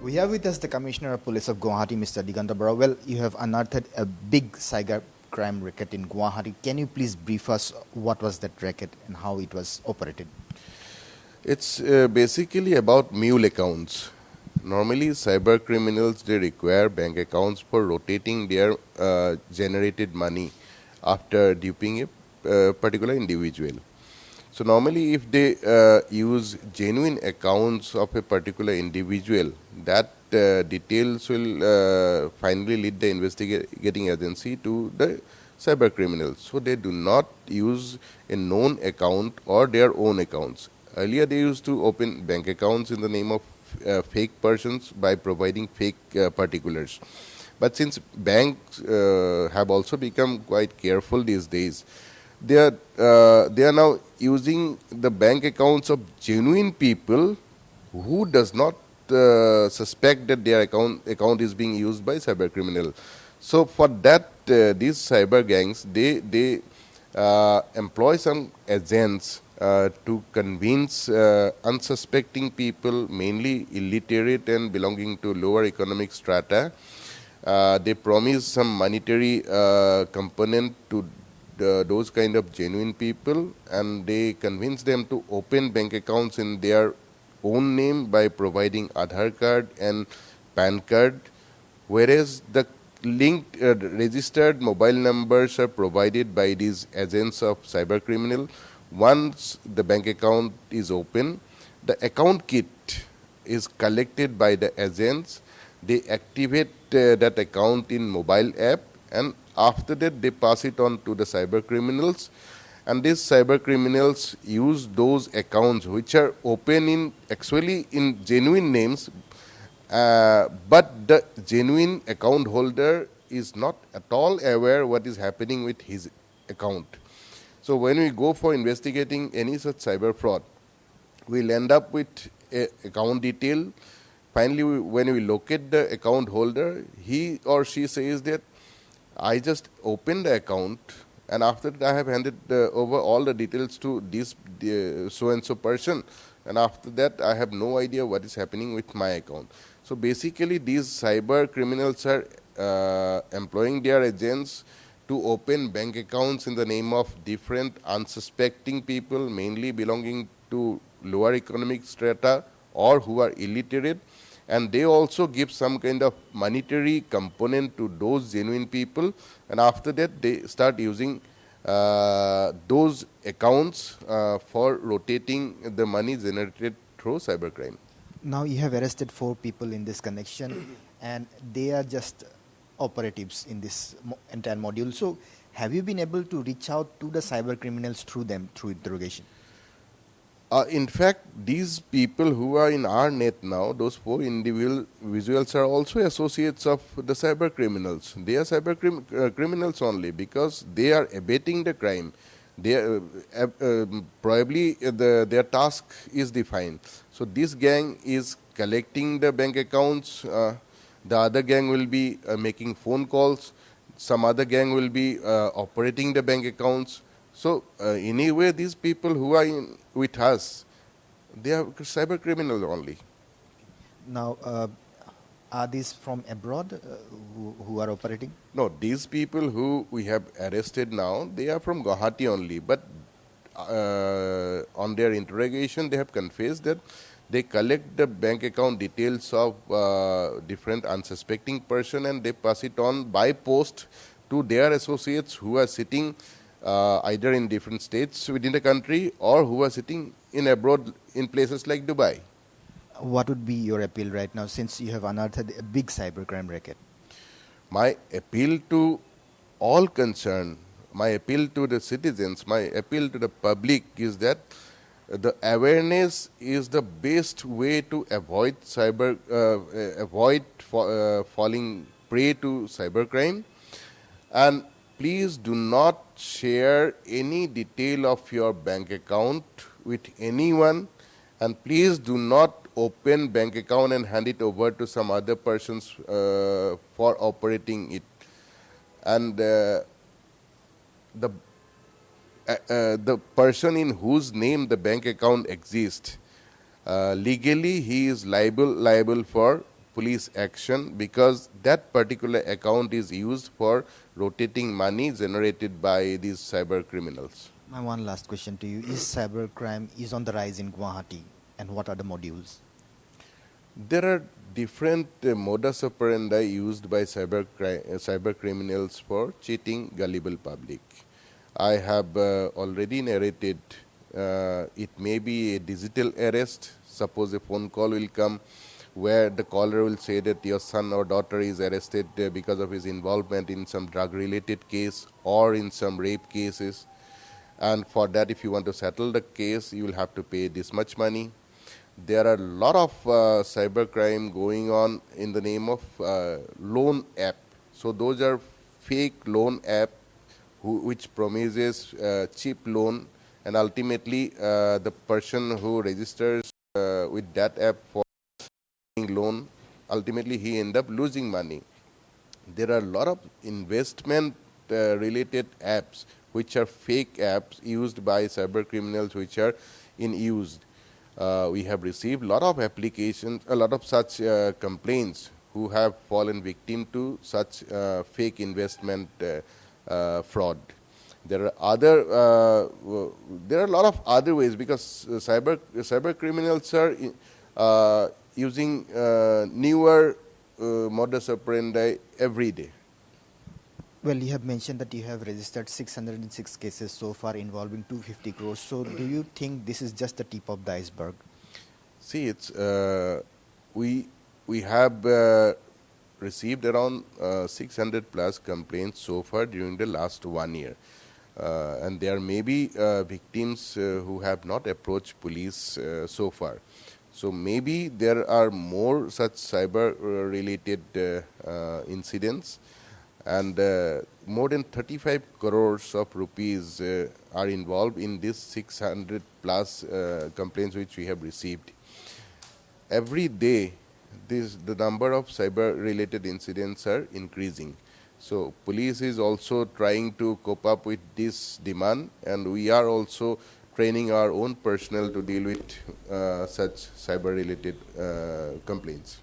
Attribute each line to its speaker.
Speaker 1: We have with us the Commissioner of Police of Guwahati, Mr. Diganta Barah. Well, you have unearthed a big cyber crime racket in Guwahati. Can you please brief us what was that racket and how it was operated?
Speaker 2: It's basically about mule accounts. Normally, cyber criminals, they require bank accounts for rotating their generated money after duping a particular individual. So normally, if they use genuine accounts of a particular individual, that details will finally lead the investigating agency to the cyber criminals. So they do not use a known account or their own accounts. Earlier, they used to open bank accounts in the name of fake persons by providing fake particulars. But since banks have also become quite careful these days, they are now using the bank accounts of genuine people who does not suspect that their account is being used by cyber criminal. So for that, these cyber gangs they employ some agents to convince unsuspecting people, mainly illiterate and belonging to lower economic strata. They promise some monetary component to those kind of genuine people, and they convince them to open bank accounts in their own name by providing Aadhaar card and PAN card, whereas the linked registered mobile numbers are provided by these agents of cyber criminal. Once the bank account is open, the account kit is collected by the agents. They activate that account in mobile app, and after that they pass it on to the cyber criminals, and these cyber criminals use those accounts which are open in genuine names, but the genuine account holder is not at all aware what is happening with his account. So when we go for investigating any such cyber fraud, we'll end up with a account detail. Finally, when we locate the account holder, he or she says that I just opened the account, and after that I have handed over all the details to this so-and-so person, and after that I have no idea what is happening with my account. So basically, these cyber criminals are employing their agents to open bank accounts in the name of different unsuspecting people, mainly belonging to lower economic strata or who are illiterate. And they also give some kind of monetary component to those genuine people, and after that they start using those accounts for rotating the money generated through cybercrime.
Speaker 1: Now you have arrested 4 people in this connection, and they are just operatives in this entire module. So have you been able to reach out to the cyber criminals through them, through interrogation?
Speaker 2: In fact, these people who are in our net now, those 4 individuals are also associates of the cyber criminals. They are cyber criminals only because they are abetting the crime. They are, probably their task is defined. So this gang is collecting the bank accounts. The other gang will be making phone calls. Some other gang will be operating the bank accounts. So anyway, these people who are with us, they are cyber criminals only.
Speaker 1: Now, are these from abroad who are operating?
Speaker 2: No, these people who we have arrested now, they are from Guwahati only. But on their interrogation, they have confessed that they collect the bank account details of different unsuspecting person, and they pass it on by post to their associates who are sitting either in different states within the country or who are sitting in abroad in places like Dubai.
Speaker 1: What would be your appeal right now, since you have unearthed a big cybercrime racket?
Speaker 2: My appeal to all concerned, my appeal to the citizens, my appeal to the public is that the awareness is the best way to avoid falling prey to cybercrime. And please do not share any detail of your bank account with anyone, and please do not open bank account and hand it over to some other persons for operating it. And the person in whose name the bank account exists, legally he is liable for police action because that particular account is used for rotating money generated by these cyber criminals.
Speaker 1: My one last question to you: is cybercrime is on the rise in Guwahati, and what are the modules?
Speaker 2: There are different modus operandi used by cyber criminals for cheating gullible public. I have already narrated. It may be a digital arrest. Suppose a phone call will come where the caller will say that your son or daughter is arrested because of his involvement in some drug-related case or in some rape cases. And for that, if you want to settle the case, you will have to pay this much money. There are a lot of cybercrime going on in the name of loan app. So those are fake loan app which promises cheap loan, and ultimately the person who registers with that app for loan, ultimately he end up losing money. There are a lot of investment related apps which are fake apps used by cyber criminals which are in use. We have received a lot of applications, a lot of such complaints who have fallen victim to such fake investment fraud. There are a lot of other ways because cyber criminals are using newer modus operandi every day.
Speaker 1: Well, you have mentioned that you have registered 606 cases so far involving 250 crores. So, do you think this is just the tip of the iceberg?
Speaker 2: See, it's we have received around 600 plus complaints so far during the last 1 year, and there may be victims who have not approached police so far. So maybe there are more such cyber-related incidents, and more than 35 crores of rupees are involved in this 600 plus complaints which we have received. Every day, the number of cyber-related incidents are increasing. So police is also trying to cope up with this demand, and we are also training our own personnel to deal with such cyber-related complaints.